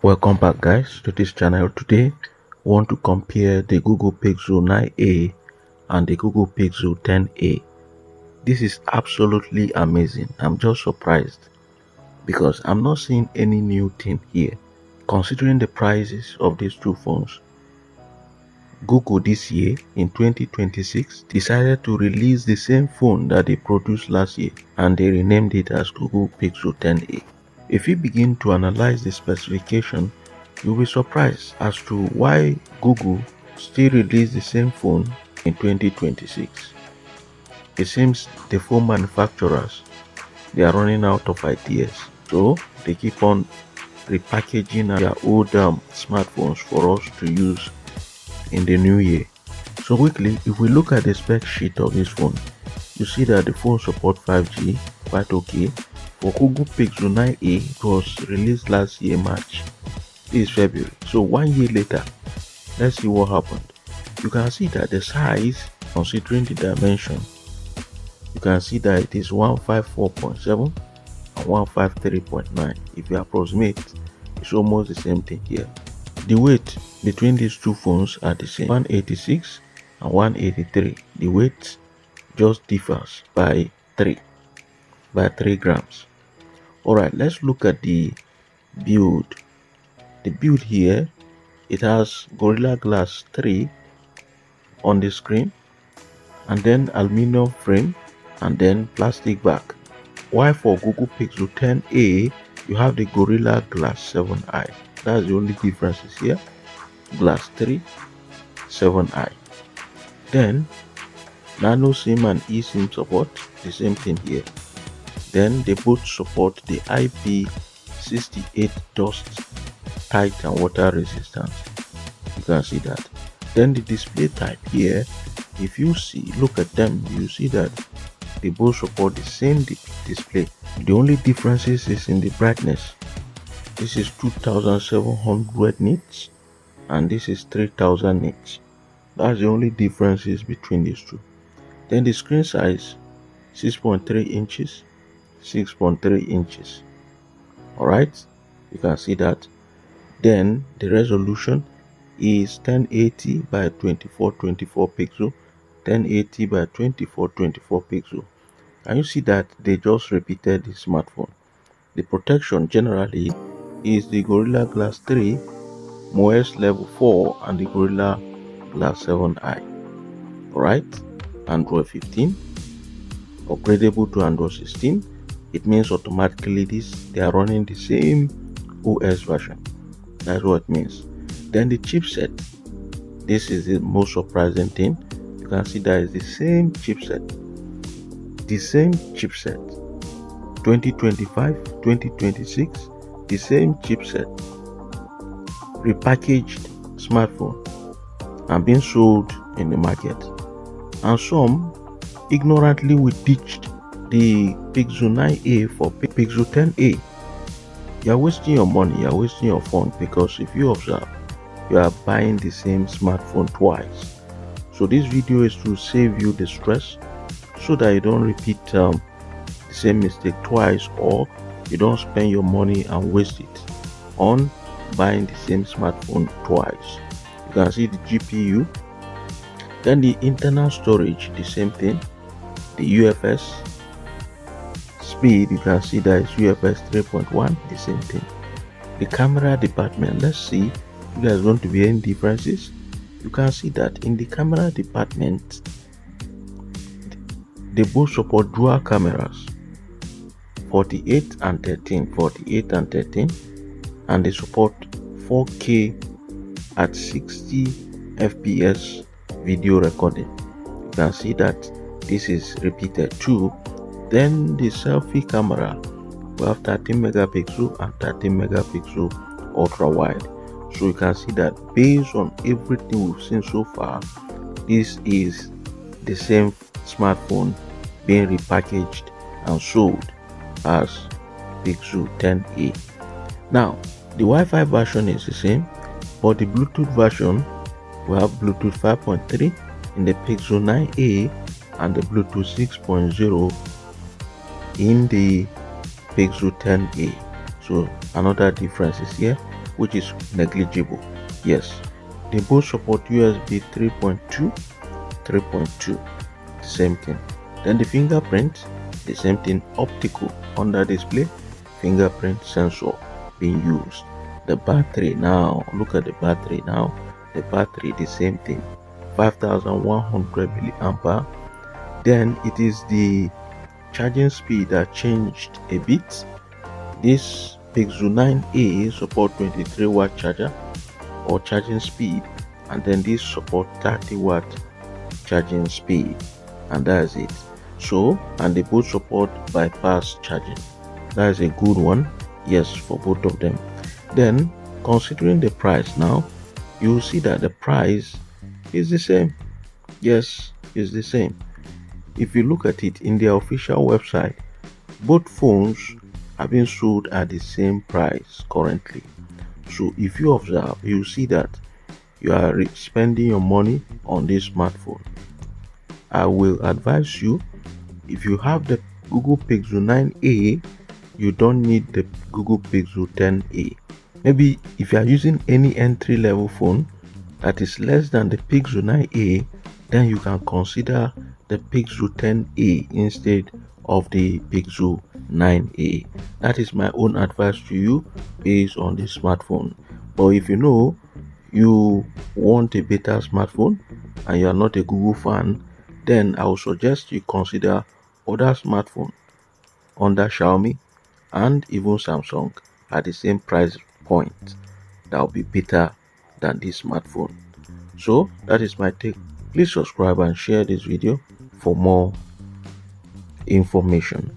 Welcome back guys to this channel. Today we want to compare the Google Pixel 9a and the Google Pixel 10a. This is absolutely amazing. I'm just surprised because I'm not seeing any new thing here. Considering the prices of these two phones, Google this year in 2026 decided to release the same phone that they produced last year, and they renamed it as Google Pixel 10a. If you begin to analyze the specification, you'll be surprised as to why Google still released the same phone in 2026. It seems the phone manufacturers, they are running out of ideas, so they keep on repackaging their old smartphones for us to use in the new year. So quickly, if we look at the spec sheet of this phone, you see that the phone supports 5G, quite okay. For Google Pixel 9a, it was released last year March. This is February. So 1 year later, let's see what happened. You can see that the size, considering the dimension, you can see that it is 154.7 and 153.9. If you approximate, it's almost the same thing here. The weight between these two phones are the same, 186 and 183. The weight just differs by 3 grams. Alright, let's look at the build. The build here, it has Gorilla Glass 3 on the screen, and then aluminum frame, and then plastic back. While for Google Pixel 10a, you have the Gorilla Glass 7i. That's the only differences here. Glass 3, 7i. Then nano SIM and eSIM support, the same thing here. Then they both support the IP68 dust, tight and water resistant. You can see that. Then the display type here, if you look at them, you see that they both support the same display. The only differences is in the brightness. This is 2700 nits and this is 3000 nits. That's the only differences between these two. Then the screen size, 6.3 inches, 6.3 inches. Alright, you can see that. Then the resolution is 1080 by 2424 pixel, 1080 by 2424 pixel. And you see that they just repeated the smartphone. The protection generally is the Gorilla Glass 3, MOS level 4, and the Gorilla Glass 7i. Alright, Android 15, upgradable to Android 16. It means automatically they are running the same OS version. That's what it means. Then the chipset, this is the most surprising thing. You can see that is the same chipset. The same chipset. 2025, 2026, the same chipset. Repackaged smartphone and being sold in the market. And some ignorantly we ditched the Pixel 9a for Pixel 10a. You're wasting your money, you're wasting your phone, because if you observe, you are buying the same smartphone twice. So this video is to save you the stress so that you don't repeat the same mistake twice, or you don't spend your money and waste it on buying the same smartphone twice. You can see the GPU, then the internal storage, the same thing. The UFS speed, you can see that it's UFS 3.1, the same thing. The camera department, let's see if there's going to be any differences. You can see that in the camera department, they both support dual cameras, 48 and 13, and they support 4K at 60 FPS video recording. You can see that this is repeated too. Then the selfie camera, we have 13 megapixel and 13 megapixel ultra wide. So you can see that based on everything we've seen so far, this is the same smartphone being repackaged and sold as Pixel 10a. Now the Wi-Fi version is the same, but the Bluetooth version, we have Bluetooth 5.3 in the Pixel 9a and the Bluetooth 6.0 in the Pixel 10a. So another difference is here. which is negligible. Yes, they both support USB 3.2, 3.2, same thing. Then the fingerprint, the same thing, optical under display, fingerprint sensor being used. The battery now, look at the battery now. The battery, the same thing, 5100 milliampere. Then it is the charging speed that changed a bit. This Pixel 9a support 23-watt charger or charging speed, and then this support 30-watt charging speed, and that's it. So, and they both support bypass charging. That is a good one, yes, for both of them. Then, considering the price now, you will see that the price is the same. Yes, is the same. If you look at it in their official website, both phones are being sold at the same price currently. So if you observe, you see that you are spending your money on this smartphone. I will advise you, if you have the Google Pixel 9a, you don't need the Google Pixel 10a. Maybe if you are using any entry level phone that is less than the Pixel 9a, then you can consider the Pixel 10a instead of the Pixel 9a. That is my own advice to you based on this smartphone. But if you know you want a better smartphone and you are not a Google fan, then I would suggest you consider other smartphone under Xiaomi and even Samsung at the same price point that will be better than this smartphone. So that is my take. Please subscribe and share this video for more information.